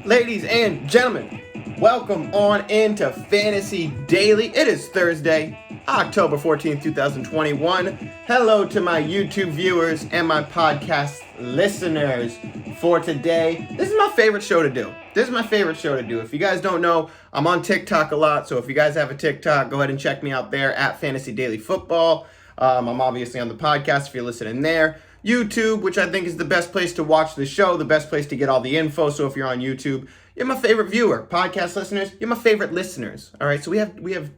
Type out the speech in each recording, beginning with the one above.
Ladies and gentlemen, welcome on into Fantasy Daily. It is Thursday, October 14th, 2021. Hello to my YouTube viewers and my podcast listeners for today. This is my favorite show to do. If you guys don't know, I'm on TikTok a lot, so if you guys have a TikTok, go ahead and check me out there at Fantasy Daily Football. I'm obviously on the podcast if you're listening there. YouTube, which I think is the best place to watch the show, the best place to get all the info. So if you're on YouTube, you're my favorite viewer. Podcast listeners, you're my favorite listeners. All right, so we have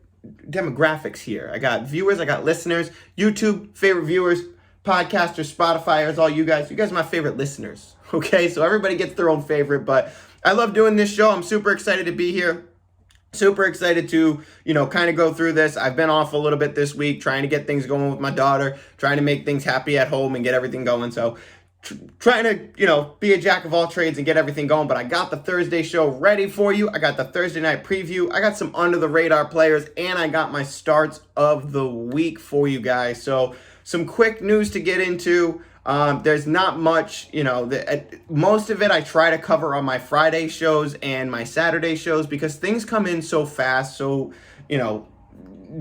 demographics here. I got viewers, I got listeners. YouTube, favorite viewers. Podcasters, Spotifyers, all you guys. You guys are my favorite listeners. Okay, so everybody gets their own favorite, but I love doing this show. I'm super excited to be here. Super excited to, kind of go through this. I've been off a little bit this week, trying to get things going with my daughter, trying to make things happy at home and get everything going. So trying to, be a jack of all trades and get everything going. But I got the Thursday show ready for you. I got the Thursday night preview. I got some under the radar players, and I got my starts of the week for you guys. So some quick news to get into. There's not much, most of it I try to cover on my Friday shows and my Saturday shows because things come in so fast, so,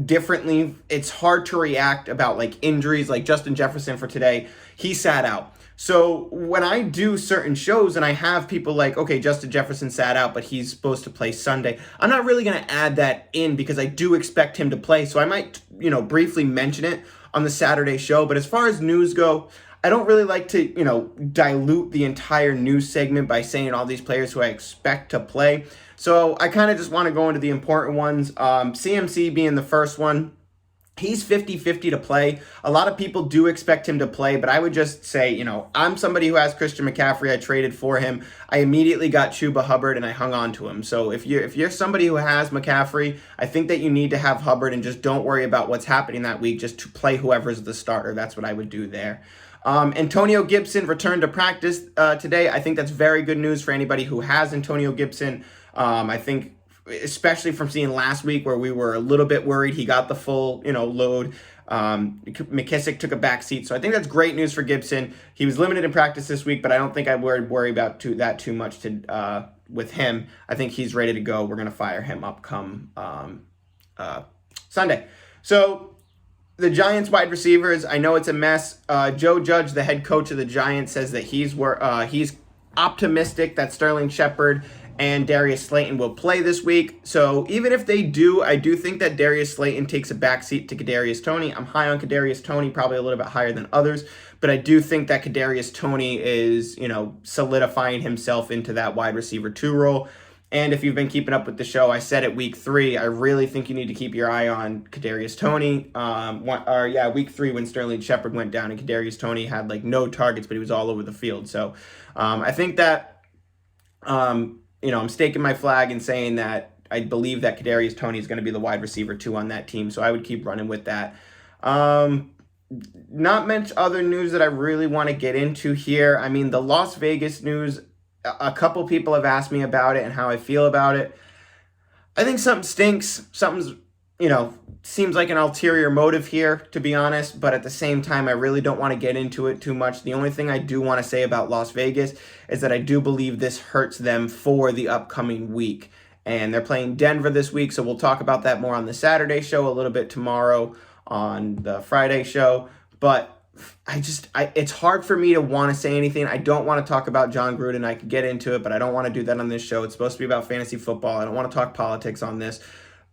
differently. It's hard to react about like injuries, like Justin Jefferson for today, he sat out. So when I do certain shows and I have people like, okay, Justin Jefferson sat out, but he's supposed to play Sunday, I'm not really going to add that in because I do expect him to play. So I might, briefly mention it on the Saturday show. But as far as news go, I don't really like to, dilute the entire news segment by saying all these players who I expect to play. So I kind of just want to go into the important ones. CMC being the first one. He's 50-50 to play. A lot of people do expect him to play, but I would just say, I'm somebody who has Christian McCaffrey. I traded for him. I immediately got Chuba Hubbard, and I hung on to him. So if you're somebody who has McCaffrey, I think that you need to have Hubbard and just don't worry about what's happening that week, just to play whoever's the starter. That's what I would do there. Antonio Gibson returned to practice today. I think that's very good news for anybody who has Antonio Gibson. I think especially from seeing last week where we were a little bit worried, he got the full, load. McKissick took a back seat. So I think that's great news for Gibson. He was limited in practice this week, but I don't think I would worry about too much with him. I think he's ready to go. We're going to fire him up come Sunday. So the Giants wide receivers, I know it's a mess. Joe Judge, the head coach of the Giants, says that he's optimistic that Sterling Shepard and Darius Slayton will play this week. So even if they do, I do think that Darius Slayton takes a backseat to Kadarius Toney. I'm high on Kadarius Toney, probably a little bit higher than others, but I do think that Kadarius Toney is, solidifying himself into that wide receiver 2 role. And if you've been keeping up with the show, I said it week 3, I really think you need to keep your eye on Kadarius Toney. Week 3 when Sterling Shepard went down and Kadarius Toney had like no targets, but he was all over the field. So I think that, I'm staking my flag and saying that I believe that Kadarius Toney is going to be the wide receiver 2 on that team. So I would keep running with that. Not much other news that I really want to get into here. I mean, the Las Vegas news, a couple people have asked me about it and how I feel about it. I think something stinks. Something's, seems like an ulterior motive here, to be honest. But at the same time, I really don't want to get into it too much. The only thing I do want to say about Las Vegas is that I do believe this hurts them for the upcoming week. And they're playing Denver this week, so we'll talk about that more on the Saturday show, a little bit tomorrow on the Friday show. But it's hard for me to want to say anything. I don't want to talk about John Gruden. I could get into it, but I don't want to do that on this show. It's supposed to be about fantasy football. I don't want to talk politics on this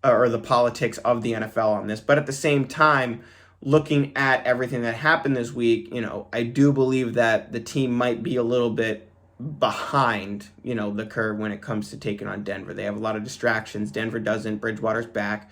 or the politics of the NFL on this. But at the same time, looking at everything that happened this week, I do believe that the team might be a little bit behind, the curve when it comes to taking on Denver. They have a lot of distractions. Denver doesn't. Bridgewater's back.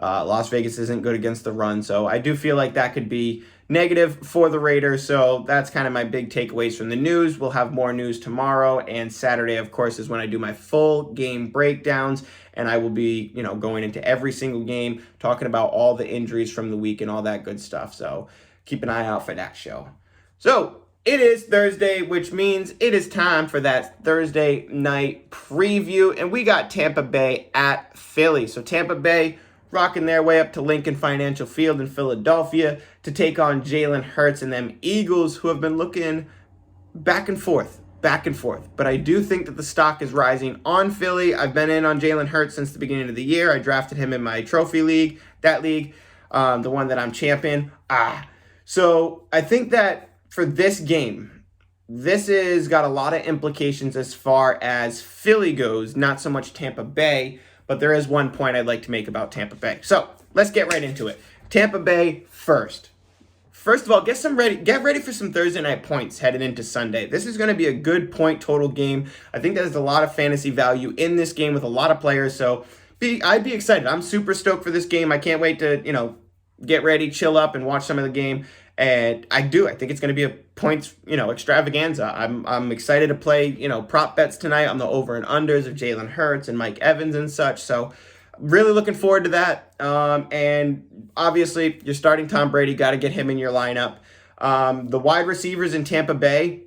Las Vegas isn't good against the run. So I do feel like that could be negative for the Raiders. So that's kind of my big takeaways from the news. We'll have more news tomorrow, and Saturday, of course, is when I do my full game breakdowns, and I will be, going into every single game, talking about all the injuries from the week and all that good stuff. So keep an eye out for that show. So it is Thursday, which means it is time for that Thursday night preview, and we got Tampa Bay at Philly. So Tampa Bay rocking their way up to Lincoln Financial Field in Philadelphia to take on Jalen Hurts and them Eagles, who have been looking back and forth back and forth. But I do think that the stock is rising on Philly. I've been in on Jalen Hurts since the beginning of the year. I drafted him in my trophy league, the one that I'm champion. So I think that for this game, this is got a lot of implications as far as Philly goes, not so much Tampa Bay, but there is one point I'd like to make about Tampa Bay. So let's get right into it. Tampa Bay first. First of all, get ready for some Thursday night points headed into Sunday. This is going to be a good point total game. I think there's a lot of fantasy value in this game with a lot of players, so I'd be excited. I'm super stoked for this game. I can't wait to, get ready, chill up, and watch some of the game. And I think it's going to be a points, extravaganza. I'm excited to play, prop bets tonight on the over and unders of Jalen Hurts and Mike Evans and such. So really looking forward to that. And obviously, you're starting Tom Brady. Got to get him in your lineup. The wide receivers in Tampa Bay,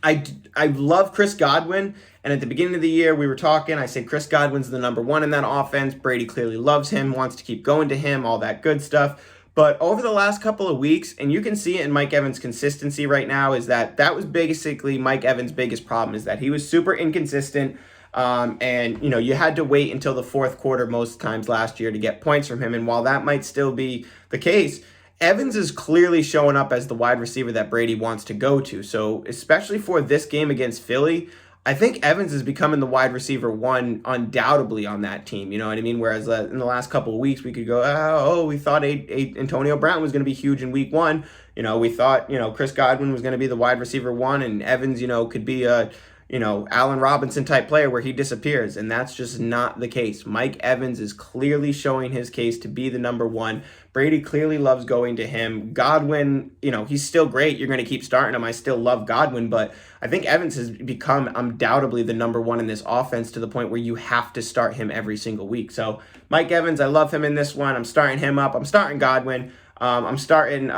I love Chris Godwin. And at the beginning of the year, we were talking. I said Chris Godwin's the number one in that offense. Brady clearly loves him, wants to keep going to him, all that good stuff. But over the last couple of weeks, and you can see it in Mike Evans' consistency right now, is that was basically Mike Evans' biggest problem, is that he was super inconsistent. And you had to wait until the fourth quarter most times last year to get points from him. And while that might still be the case, Evans is clearly showing up as the wide receiver that Brady wants to go to. So especially for this game against Philly, I think Evans is becoming the wide receiver one undoubtedly on that team. You know what I mean? Whereas in the last couple of weeks, we could go, we thought Antonio Brown was going to be huge in week one. We thought, Chris Godwin was going to be the wide receiver one, and Evans, could be a Allen Robinson type player where he disappears, and that's just not the case. Mike Evans is clearly showing his case to be the number one. Brady clearly loves going to him. Godwin, he's still great. You're going to keep starting him. I still love Godwin, but I think Evans has become undoubtedly the number one in this offense to the point where you have to start him every single week. So Mike Evans, I love him in this one. I'm starting him up. I'm starting Godwin. I'm starting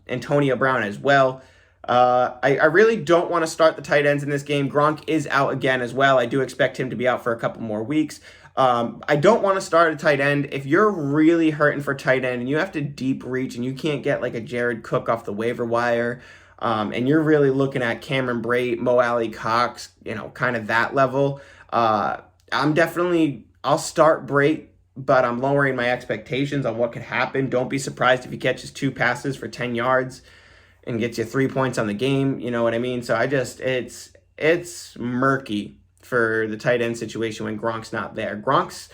Antonio Brown as well. I really don't want to start the tight ends in this game. Gronk is out again as well. I do expect him to be out for a couple more weeks. I don't want to start a tight end. If you're really hurting for tight end and you have to deep reach and you can't get like a Jared Cook off the waiver wire, and you're really looking at Cameron Brate, Mo Alley Cox, kind of that level, I'll start Brate, but I'm lowering my expectations on what could happen. Don't be surprised if he catches 2 passes for 10 yards and gets you 3 points on the game. You know what I mean? So it's murky for the tight end situation when Gronk's not there. Gronk's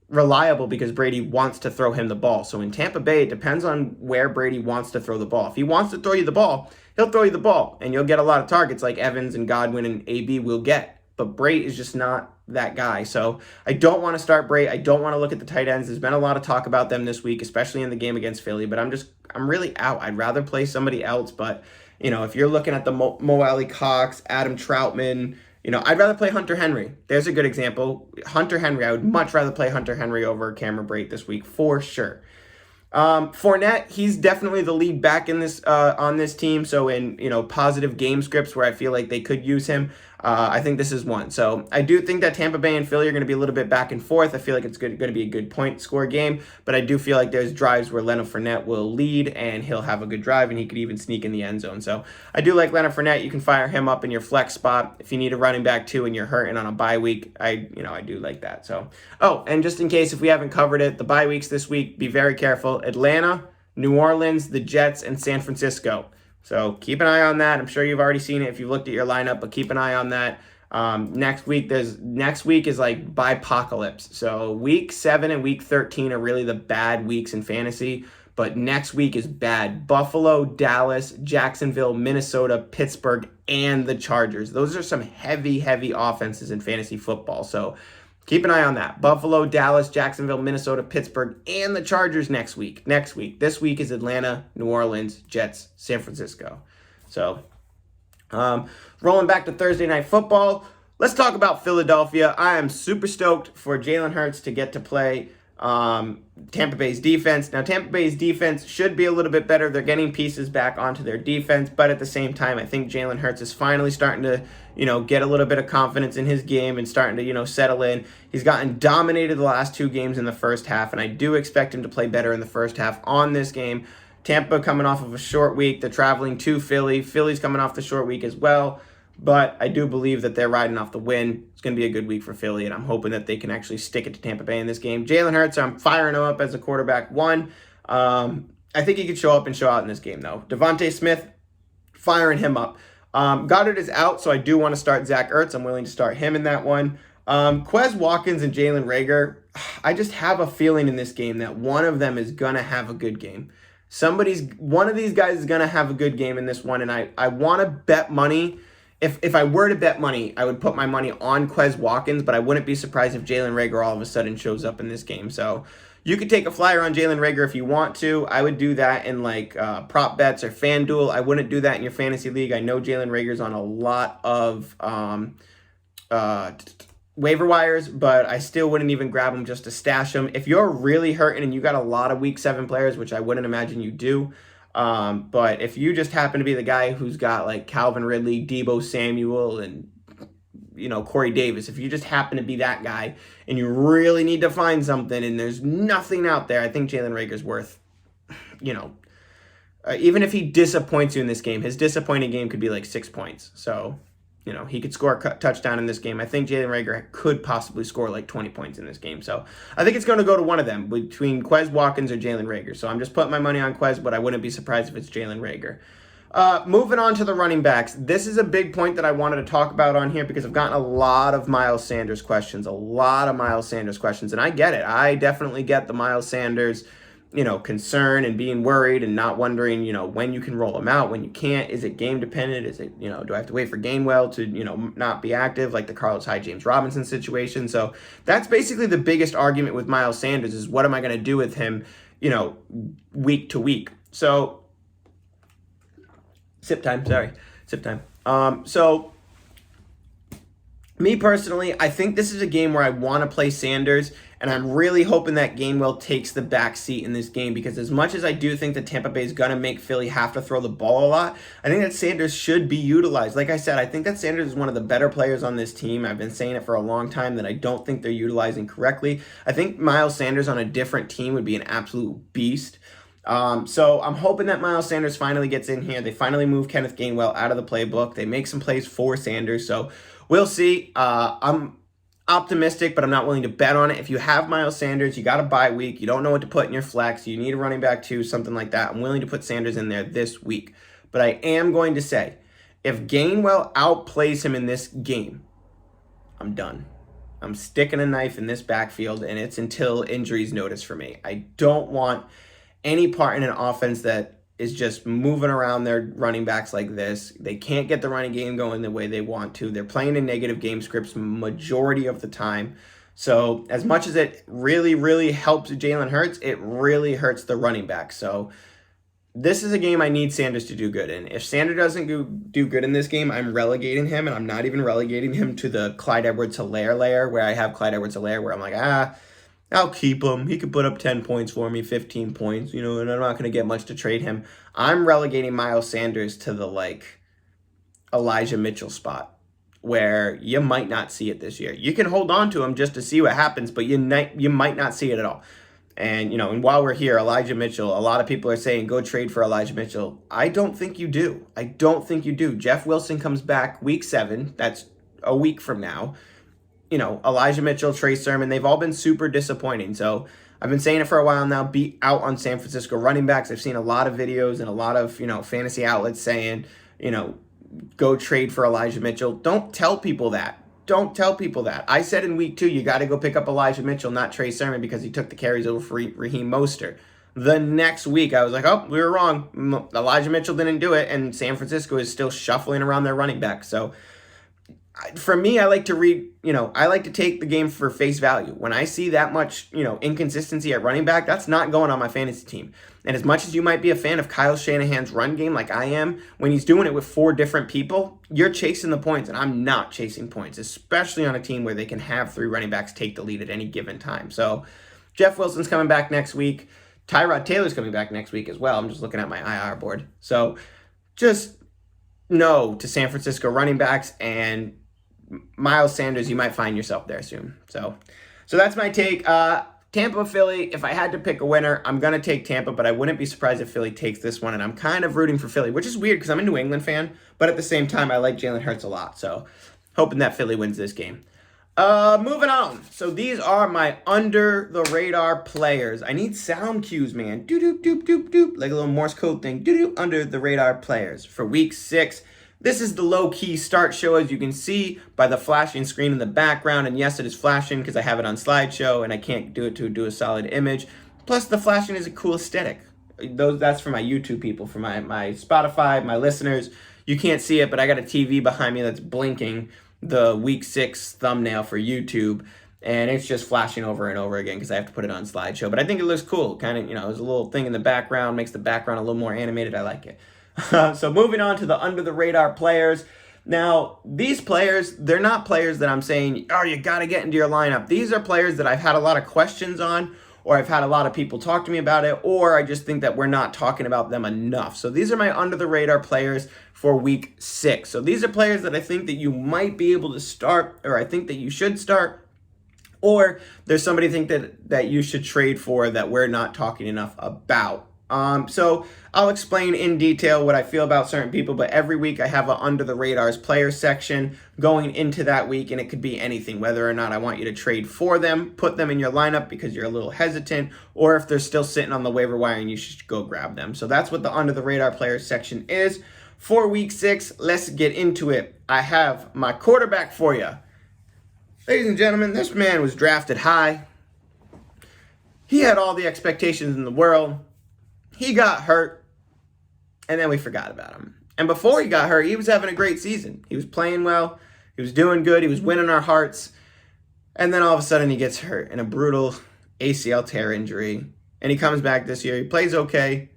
reliable because Brady wants to throw him the ball. So in Tampa Bay, it depends on where Brady wants to throw the ball. If he wants to throw you the ball, he'll throw you the ball, and you'll get a lot of targets like Evans and Godwin and AB will get. But Brate is just not that guy. So I don't want to start Brate. I don't want to look at the tight ends. There's been a lot of talk about them this week, especially in the game against Philly, but I'm really out. I'd rather play somebody else. But, if you're looking at the Mo Alley Cox, Adam Troutman, I'd rather play Hunter Henry. There's a good example. Hunter Henry. I would much rather play Hunter Henry over Cameron Brate this week for sure. Fournette, he's definitely the lead back in this on this team. So in positive game scripts where I feel like they could use him, I think this is one. So I do think that Tampa Bay and Philly are going to be a little bit back and forth. I feel like it's going to be a good point score game, but I do feel like there's drives where Leonard Fournette will lead and he'll have a good drive and he could even sneak in the end zone. So I do like Leonard Fournette. You can fire him up in your flex spot if you need a running back too and you're hurting on a bye week. I do like that. So and just in case if we haven't covered it, the bye weeks this week, be very careful. Atlanta, New Orleans, the Jets, and San Francisco. So keep an eye on that. I'm sure you've already seen it if you've looked at your lineup, but keep an eye on that. Next week is like bipocalypse. So week 7 and week 13 are really the bad weeks in fantasy, but next week is bad. Buffalo, Dallas, Jacksonville, Minnesota, Pittsburgh, and the Chargers. Those are some heavy offenses in fantasy football. So keep an eye on that. Buffalo, Dallas, Jacksonville, Minnesota, Pittsburgh, and the Chargers next week. This week is Atlanta, New Orleans, Jets, San Francisco. So, rolling back to Thursday Night Football, let's talk about Philadelphia. I am super stoked for Jalen Hurts to get to play Tampa Bay's defense. Now, Tampa Bay's defense should be a little bit better. They're getting pieces back onto their defense, but at the same time, I think Jalen Hurts is finally starting to, get a little bit of confidence in his game and starting to, settle in. He's gotten dominated the last 2 games in the first half, and I do expect him to play better in the first half on this game. Tampa coming off of a short week. They're traveling to Philly. Philly's coming off the short week as well. But I do believe that they're riding off the win. It's going to be a good week for Philly, and I'm hoping that they can actually stick it to Tampa Bay in this game. Jalen Hurts, I'm firing him up as a quarterback one. I think he could show up and show out in this game, though. Devontae Smith, firing him up. Goddard is out, so I do want to start Zach Ertz. I'm willing to start him in that one. Quez Watkins and Jalen Reagor, I just have a feeling in this game that one of them is going to have a good game. One of these guys is going to have a good game in this one, and I want to bet money. If I were to bet money, I would put my money on Quez Watkins, but I wouldn't be surprised if Jalen Reagor all of a sudden shows up in this game. So you could take a flyer on Jalen Reagor if you want to. I would do that in like prop bets or FanDuel. I wouldn't do that in your fantasy league. I know Jalen Reagor's on a lot of waiver wires, but I still wouldn't even grab him just to stash him. If you're really hurting and you got a lot of week 7 players, which I wouldn't imagine you do, but if you just happen to be the guy who's got like Calvin Ridley, Deebo Samuel, and Corey Davis, if you just happen to be that guy and you really need to find something and there's nothing out there, I think Jalen Reagor's worth, even if he disappoints you in this game, his disappointing game could be like 6 points. So, he could score a touchdown in this game. I think Jalen Reagor could possibly score like 20 points in this game. So I think it's going to go to one of them between Quez Watkins or Jalen Reagor. So I'm just putting my money on Quez, but I wouldn't be surprised if it's Jalen Reagor. Moving on to the running backs. This is a big point that I wanted to talk about on here because I've gotten a lot of Miles Sanders questions, and I get it. I definitely get the Miles Sanders, concern and being worried and not wondering, when you can roll him out, when you can't. Is it game dependent? Is it, do I have to wait for Gainwell to, not be active like the Carlos Hyde, James Robinson situation? So that's basically the biggest argument with Miles Sanders is what am I going to do with him, week to week? So sip time. So me personally, I think this is a game where I want to play Sanders, and I'm really hoping that Gainwell takes the back seat in this game because as much as I do think that Tampa Bay is going to make Philly have to throw the ball a lot, I think that Sanders should be utilized. Like I said, I think that Sanders is one of the better players on this team. I've been saying it for a long time that I don't think they're utilizing correctly. I think Miles Sanders on a different team would be an absolute beast. So I'm hoping that Miles Sanders finally gets in here. They finally move Kenneth Gainwell out of the playbook. They make some plays for Sanders. So we'll see. I'm optimistic, but I'm not willing to bet on it. If you have Miles Sanders, you got a bye week. You don't know what to put in your flex. You need a running back too, something like that. I'm willing to put Sanders in there this week. But I am going to say, if Gainwell outplays him in this game, I'm done. I'm sticking a knife in this backfield, and it's until injuries notice for me. I don't want any part in an offense that is just moving around their running backs like this. They can't get the running game going the way they want to. They're playing in negative game scripts majority of the time. So as much as it really, really helps Jalen Hurts, it really hurts the running back. So this is a game I need Sanders to do good in. If Sanders doesn't do good in this game, I'm relegating him, and I'm not even relegating him to the Clyde Edwards-Helaire layer where I have Clyde Edwards-Helaire where I'm like, I'll keep him. He could put up 10 points for me, 15 points, and I'm not going to get much to trade him. I'm relegating Miles Sanders to the, Elijah Mitchell spot where you might not see it this year. You can hold on to him just to see what happens, but you might not see it at all. And, and while we're here, Elijah Mitchell, a lot of people are saying go trade for Elijah Mitchell. I don't think you do. Jeff Wilson comes back week 7. That's a week from now. Elijah Mitchell, Trey Sermon, they've all been super disappointing. So I've been saying it for a while now, be out on San Francisco running backs. I've seen a lot of videos and a lot of, fantasy outlets saying, go trade for Elijah Mitchell. Don't tell people that. I said in week 2, you got to go pick up Elijah Mitchell, not Trey Sermon, because he took the carries over for Raheem Mostert. The next week, I was like, oh, we were wrong. Elijah Mitchell didn't do it, and San Francisco is still shuffling around their running back. So for me, I like to take the game for face value. When I see that much, inconsistency at running back, that's not going on my fantasy team. And as much as you might be a fan of Kyle Shanahan's run game like I am, when he's doing it with 4 different people, you're chasing the points, and I'm not chasing points, especially on a team where they can have 3 running backs take the lead at any given time. So Jeff Wilson's coming back next week. Tyrod Taylor's coming back next week as well. I'm just looking at my IR board. So just no to San Francisco running backs, and Miles Sanders, you might find yourself there soon. So that's my take. Tampa, Philly, if I had to pick a winner, I'm going to take Tampa, but I wouldn't be surprised if Philly takes this one. And I'm kind of rooting for Philly, which is weird because I'm a New England fan, but at the same time, I like Jalen Hurts a lot. So hoping that Philly wins this game. Moving on. So these are my under the radar players. I need sound cues, man. Doop, doop, doop, doop, doop. Like a little Morse code thing. Doop, doop, under the radar players for week 6. This is the low-key start show, as you can see by the flashing screen in the background. And yes, it is flashing because I have it on slideshow and I can't do it to do a solid image. Plus, the flashing is a cool aesthetic. That's for my YouTube people, for my Spotify, my listeners. You can't see it, but I got a TV behind me that's blinking the week 6 thumbnail for YouTube. And it's just flashing over and over again because I have to put it on slideshow. But I think it looks cool. Kind of, there's a little thing in the background, makes the background a little more animated. I like it. So moving on to the under-the-radar players. Now, these players, they're not players that I'm saying, oh, you got to get into your lineup. These are players that I've had a lot of questions on, or I've had a lot of people talk to me about it, or I just think that we're not talking about them enough. So these are my under-the-radar players for week 6. So these are players that I think that you might be able to start, or I think that you should start, or there's somebody I think that you should trade for that we're not talking enough about. So I'll explain in detail what I feel about certain people, but every week I have an under the radars player section going into that week, and it could be anything, whether or not I want you to trade for them, put them in your lineup because you're a little hesitant, or if they're still sitting on the waiver wire and you should go grab them. So that's what the under the radar player section is for week 6. Let's get into it. I have my quarterback for you. Ladies and gentlemen, this man was drafted high. He had all the expectations in the world. He got hurt, and then we forgot about him. And before he got hurt, he was having a great season. He was playing well. He was doing good. He was winning our hearts. And then all of a sudden he gets hurt in a brutal ACL tear injury. And he comes back this year. He plays okay.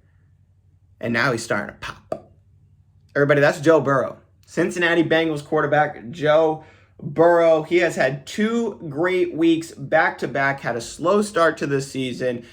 And now he's starting to pop. Everybody, that's Joe Burrow. Cincinnati Bengals quarterback Joe Burrow. He has had 2 great weeks back-to-back, had a slow start to the season.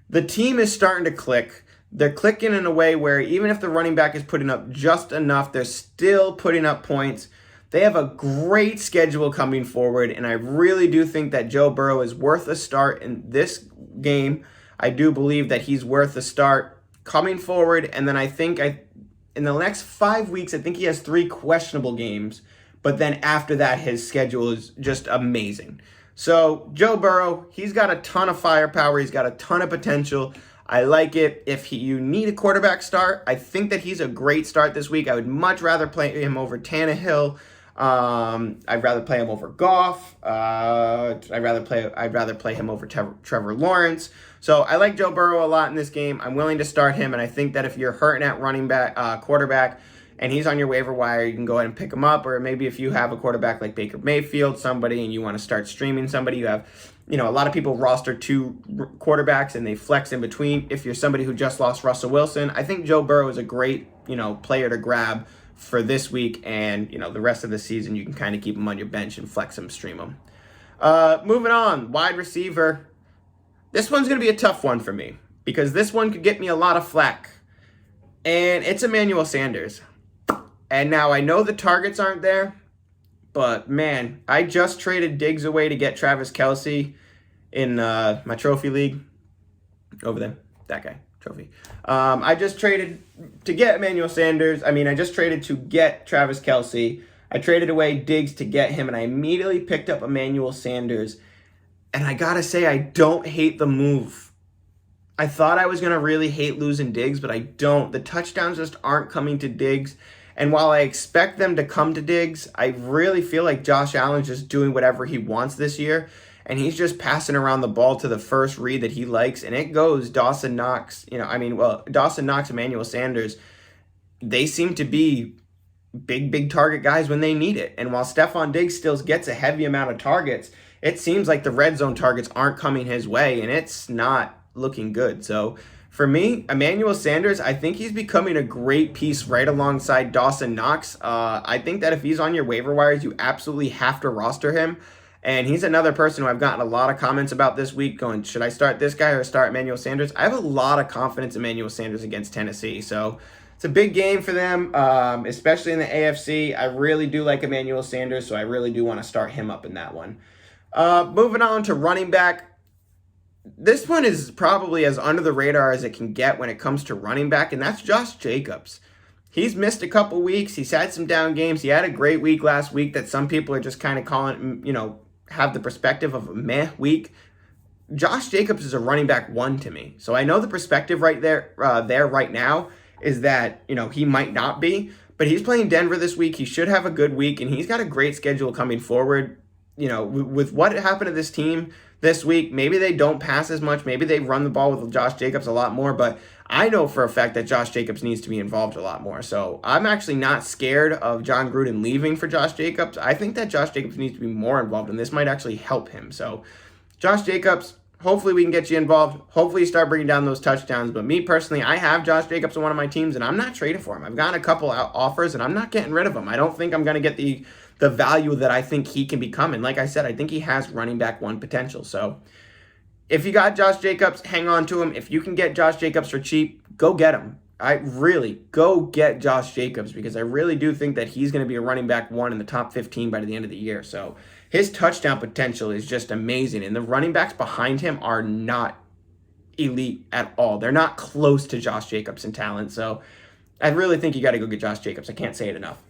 The team is starting to click. They're clicking in a way where even if the running back is putting up just enough, they're still putting up points. They have a great schedule coming forward, and I really do think that Joe Burrow is worth a start in this game. I do believe that he's worth a start coming forward, and then I think in the next 5 weeks, I think he has 3 questionable games, but then after that, his schedule is just amazing. So Joe Burrow, he's got a ton of firepower. He's got a ton of potential. I like it. If you need a quarterback start, I think that he's a great start this week. I would much rather play him over Tannehill. I'd rather play him over Goff. I'd rather play him over Trevor Lawrence. So I like Joe Burrow a lot in this game. I'm willing to start him, and I think that if you're hurting at running back, quarterback, and he's on your waiver wire, you can go ahead and pick him up. Or maybe if you have a quarterback like Baker Mayfield, somebody, and you want to start streaming somebody, you have, a lot of people roster 2 quarterbacks and they flex in between. If you're somebody who just lost Russell Wilson, I think Joe Burrow is a great, player to grab for this week. And, the rest of the season, you can kind of keep him on your bench and flex him, stream him. Moving on, wide receiver. This one's going to be a tough one for me because this one could get me a lot of flack. And it's Emmanuel Sanders. And now I know the targets aren't there, but man, I just traded Diggs away to get Travis Kelce in my trophy league. Over there, that guy, trophy. I just traded to get Emmanuel Sanders. I just traded to get Travis Kelce. I traded away Diggs to get him, and I immediately picked up Emmanuel Sanders. And I gotta say, I don't hate the move. I thought I was gonna really hate losing Diggs, but I don't. The touchdowns just aren't coming to Diggs. And while I expect them to come to Diggs, I really feel like Josh Allen's just doing whatever he wants this year. And he's just passing around the ball to the first read that he likes. And it goes Dawson Knox, Dawson Knox, Emmanuel Sanders. They seem to be big target guys when they need it. And while Stephon Diggs still gets a heavy amount of targets, it seems like the red zone targets aren't coming his way. And it's not looking good. So for me, Emmanuel Sanders, I think he's becoming a great piece right alongside Dawson Knox. I think that if he's on your waiver wires, you absolutely have to roster him. And he's another person who I've gotten a lot of comments about this week going, should I start this guy or start Emmanuel Sanders? I have a lot of confidence in Emmanuel Sanders against Tennessee. So it's a big game for them, especially in the AFC. I really do like Emmanuel Sanders, so I really do want to start him up in that one. Moving on to running back. This one is probably as under the radar as it can get when it comes to running back, and that's Josh Jacobs. He's missed a couple weeks. He's had some down games. He had a great week last week that some people are just kind of calling, have the perspective of a meh week. Josh Jacobs is a running back one to me. So I know the perspective right there right now is that, he might not be, but he's playing Denver this week. He should have a good week, and he's got a great schedule coming forward. With what happened to this team this week, maybe they don't pass as much. Maybe they run the ball with Josh Jacobs a lot more, but I know for a fact that Josh Jacobs needs to be involved a lot more. So I'm actually not scared of John Gruden leaving for Josh Jacobs. I think that Josh Jacobs needs to be more involved, and this might actually help him. So Josh Jacobs, hopefully we can get you involved. Hopefully you start bringing down those touchdowns. But me personally, I have Josh Jacobs on one of my teams, and I'm not trading for him. I've gotten a couple offers, and I'm not getting rid of him. I don't think I'm going to get the value that I think he can become. And like I said, I think he has running back one potential. So if you got Josh Jacobs, hang on to him. If you can get Josh Jacobs for cheap, go get him. Go get Josh Jacobs, because I really do think that he's going to be a running back one in the top 15 by the end of the year. So his touchdown potential is just amazing. And the running backs behind him are not elite at all. They're not close to Josh Jacobs in talent. So I really think you got to go get Josh Jacobs. I can't say it enough.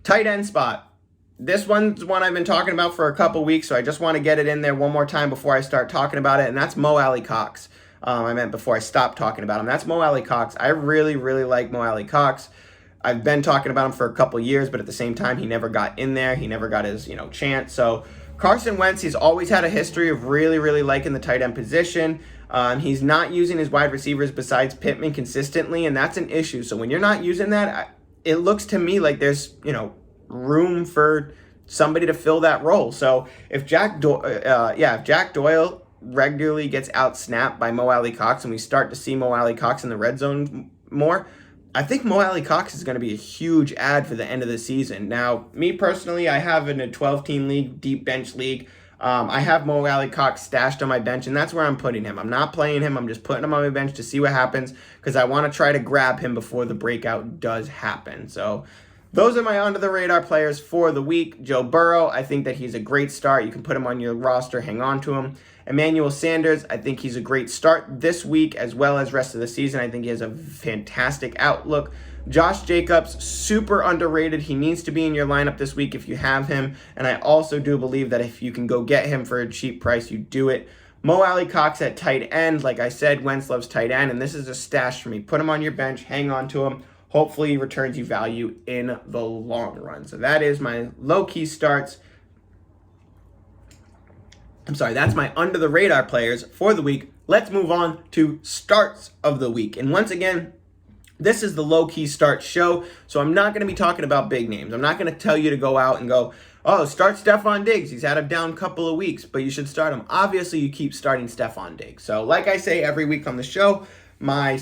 Tight end spot. This one's one I've been talking about for a couple weeks, so I just want to get it in there one more time before I start talking about it, and that's Mo Alley-Cox. I meant before I stop talking about him. That's Mo Alley-Cox. I really, really like Mo Alley-Cox. I've been talking about him for a couple years, but at the same time, he never got in there. He never got his, chance. So Carson Wentz, he's always had a history of really, really liking the tight end position. He's not using his wide receivers besides Pittman consistently, and that's an issue. So when you're not using that, it looks to me like there's, room for somebody to fill that role. So if Jack Doyle regularly gets out-snapped by Mo Alley-Cox and we start to see Mo Alley-Cox in the red zone more, I think Mo Alley-Cox is going to be a huge add for the end of the season. Now, me personally, I have in a 12-team league, deep bench league, I have Mo Alley-Cox stashed on my bench, and that's where I'm putting him. I'm not playing him. I'm just putting him on my bench to see what happens, because I want to try to grab him before the breakout does happen. So those are my under-the-radar players for the week. Joe Burrow, I think that he's a great start. You can put him on your roster, hang on to him. Emmanuel Sanders, I think he's a great start this week as well as rest of the season. I think he has a fantastic outlook. Josh Jacobs, super underrated. He needs to be in your lineup this week if you have him. And I also do believe that if you can go get him for a cheap price, you do it. Mo Alley-Cox at tight end. Like I said, Wentz loves tight end, and this is a stash for me. Put him on your bench, hang on to him. Hopefully he returns you value in the long run. So that is my low-key starts. That's my under-the-radar players for the week. Let's move on to starts of the week. And once again, this is the low-key start show, so I'm not going to be talking about big names. I'm not going to tell you to go out and go, oh, start Stephon Diggs. He's had a down couple of weeks, but you should start him. Obviously, you keep starting Stephon Diggs. So like I say every week on the show, my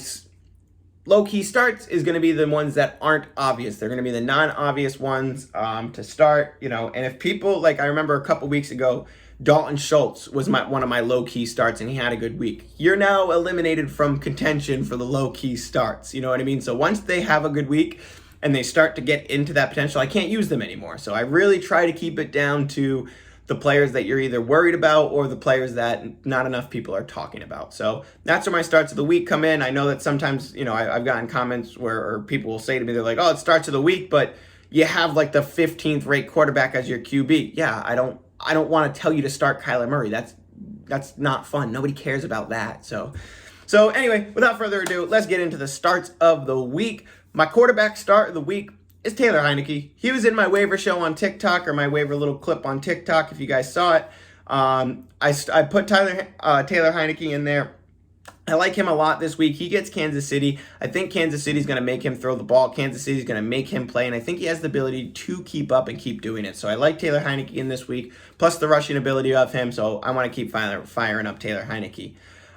low-key starts is going to be the ones that aren't obvious. They're going to be the non-obvious ones to start, and if people, like I remember a couple weeks ago, Dalton Schultz was one of my low-key starts, and he had a good week. You're now eliminated from contention for the low-key starts. You know what I mean? So once they have a good week and they start to get into that potential, I can't use them anymore. So I really try to keep it down to the players that you're either worried about or the players that not enough people are talking about. So that's where my starts of the week come in. I know that sometimes, I've gotten comments where people will say to me, they're like, oh, it's starts of the week, but you have like the 15th rate quarterback as your QB. Yeah, I don't want to tell you to start Kyler Murray. That's not fun. Nobody cares about that. So anyway, without further ado, let's get into the starts of the week. My quarterback start of the week is Taylor Heinecke. He was in my waiver show on TikTok, or my waiver little clip on TikTok, if you guys saw it. I put Taylor Heinecke in there. I like him a lot this week. He gets Kansas City. I think Kansas City's going to make him throw the ball. Kansas City's going to make him play, and I think he has the ability to keep up and keep doing it. So I like Taylor Heinecke in this week, plus the rushing ability of him, so I want to keep firing up Taylor Heinecke.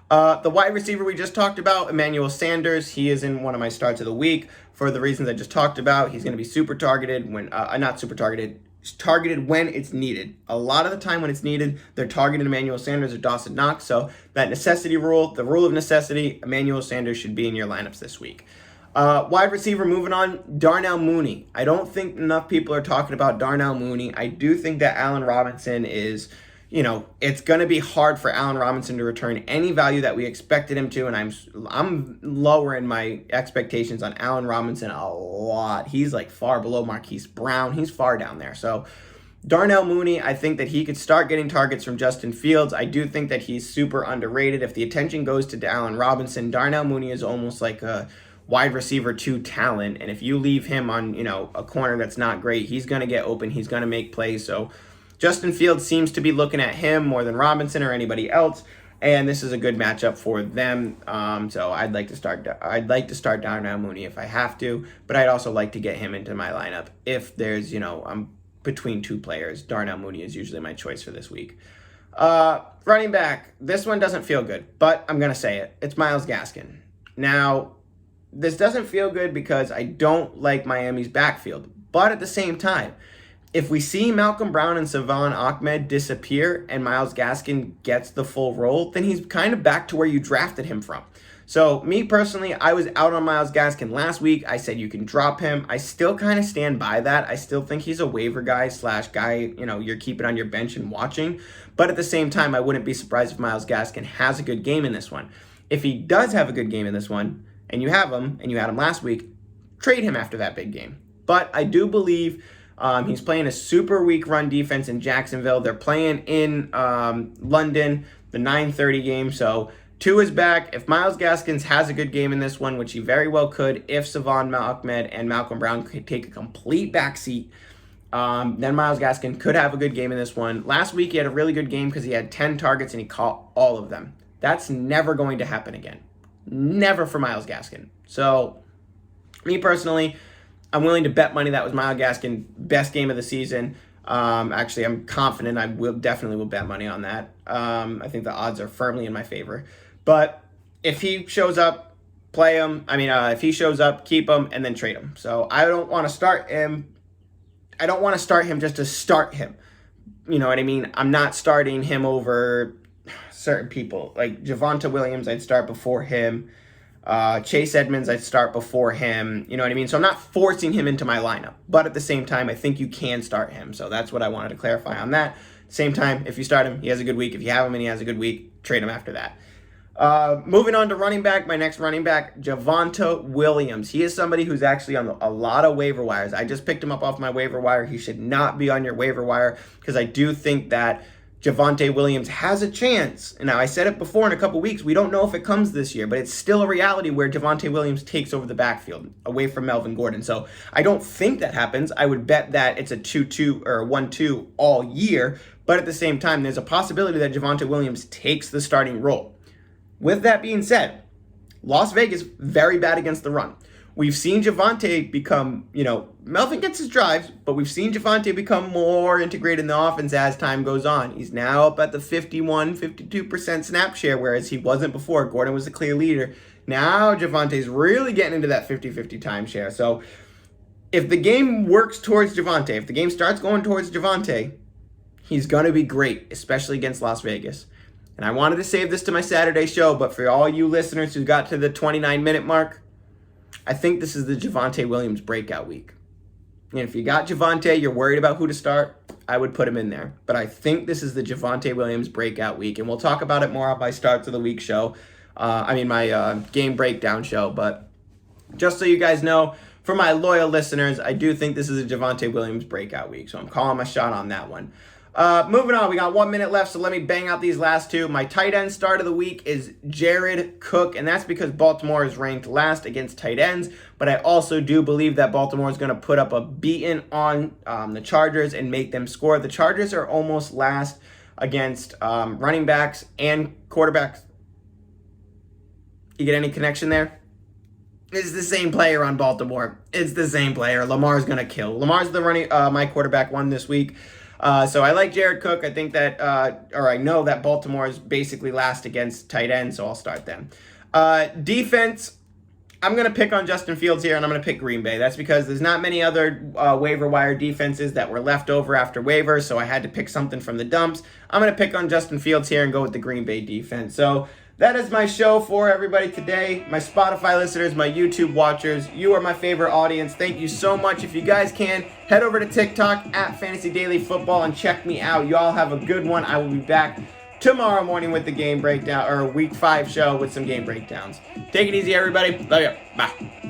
The wide receiver we just talked about, Emmanuel Sanders, he is in one of my starts of the week for the reasons I just talked about. He's going to be super targeted when, not super targeted, targeted when it's needed. A lot of the time when it's needed, they're targeting Emmanuel Sanders or Dawson Knox. So that necessity rule, the rule of necessity, Emmanuel Sanders should be in your lineups this week. Wide receiver, moving on, Darnell Mooney. I don't think enough people are talking about Darnell Mooney. I do think that Allen Robinson is, it's going to be hard for Allen Robinson to return any value that we expected him to, and I'm lowering my expectations on Allen Robinson a lot. He's like far below Marquise Brown. He's far down there. So Darnell Mooney, I think that he could start getting targets from Justin Fields. I do think that he's super underrated. If the attention goes to Allen Robinson, Darnell Mooney is almost like a wide receiver 2 talent, and if you leave him on, a corner that's not great, he's going to get open. He's going to make plays. So Justin Fields seems to be looking at him more than Robinson or anybody else, and this is a good matchup for them. So I'd like to start Darnell Mooney if I have to, but I'd also like to get him into my lineup if there's, I'm between 2 players. Darnell Mooney is usually my choice for this week. Running back, this one doesn't feel good, but I'm going to say it. It's Myles Gaskin. Now, this doesn't feel good because I don't like Miami's backfield, but at the same time, if we see Malcolm Brown and Salvon Ahmed disappear and Myles Gaskin gets the full role, then he's kind of back to where you drafted him from. So me personally, I was out on Myles Gaskin last week. I said you can drop him. I still kind of stand by that. I still think he's a waiver guy / guy, you're keeping on your bench and watching. But at the same time, I wouldn't be surprised if Myles Gaskin has a good game in this one. If he does have a good game in this one, and you have him, and you had him last week, trade him after that big game. But I do believe he's playing a super weak run defense in Jacksonville. They're playing in London, the 9:30 game. So Tua is back. If Myles Gaskin has a good game in this one, which he very well could, if Salvon Ahmed and Malcolm Brown could take a complete backseat, then Myles Gaskin could have a good game in this one. Last week he had a really good game because he had 10 targets and he caught all of them. That's never going to happen again. Never for Myles Gaskin. So, me personally, I'm willing to bet money that was Myles Gaskin's best game of the season. Actually, I'm confident I definitely will bet money on that. I think the odds are firmly in my favor. But if he shows up, play him. If he shows up, keep him and then trade him. So I don't want to start him. I don't want to start him just to start him. You know what I mean? I'm not starting him over certain people. Like Javonto Williams, I'd start before him. Chase Edmonds, I'd start before him. You know what I mean? So I'm not forcing him into my lineup. But at the same time, I think you can start him. So that's what I wanted to clarify on that. Same time, if you start him, he has a good week. If you have him and he has a good week, trade him after that. Moving on to running back, my next running back, Javonto Williams. He is somebody who's actually on a lot of waiver wires. I just picked him up off my waiver wire. He should not be on your waiver wire because I do think that Javonto Williams has a chance. And now, I said it before in a couple weeks, we don't know if it comes this year, but it's still a reality where Javonto Williams takes over the backfield away from Melvin Gordon. So I don't think that happens. I would bet that it's a 2-2 or a 1-2 all year. But at the same time, there's a possibility that Javonto Williams takes the starting role. With that being said, Las Vegas, very bad against the run. We've seen Javonte become, Melvin gets his drives, but we've seen Javonte become more integrated in the offense as time goes on. He's now up at the 52% snap share, whereas he wasn't before. Gordon was the clear leader. Now Javonte's really getting into that 50-50 timeshare. So if the game works towards Javonte, if the game starts going towards Javonte, he's going to be great, especially against Las Vegas. And I wanted to save this to my Saturday show, but for all you listeners who got to the 29-minute mark, I think this is the Javonto Williams breakout week. And if you got Javonte, you're worried about who to start, I would put him in there. But I think this is the Javonto Williams breakout week. And we'll talk about it more on my Starts of the Week show. My game breakdown show. But just so you guys know, for my loyal listeners, I do think this is a Javonto Williams breakout week. So I'm calling my shot on that one. Moving on, we got 1 minute left, so let me bang out these last two. My tight end start of the week is Jared Cook, and that's because Baltimore is ranked last against tight ends, but I also do believe that Baltimore is going to put up a beating on the Chargers and make them score. The Chargers are almost last against running backs and quarterbacks. You get any connection there? It's the same player on Baltimore. It's the same player. Lamar's going to kill. Lamar's my quarterback one this week. So I like Jared Cook. I think that, I know that Baltimore is basically last against tight end, so I'll start them. Defense, I'm going to pick on Justin Fields here, and I'm going to pick Green Bay. That's because there's not many other waiver wire defenses that were left over after waivers, so I had to pick something from the dumps. I'm going to pick on Justin Fields here and go with the Green Bay defense. So that is my show for everybody today. My Spotify listeners, my YouTube watchers, you are my favorite audience. Thank you so much. If you guys can, head over to TikTok at Fantasy Daily Football and check me out. You all have a good one. I will be back tomorrow morning with the game breakdown, or Week 5 show with some game breakdowns. Take it easy, everybody. Love you. Bye.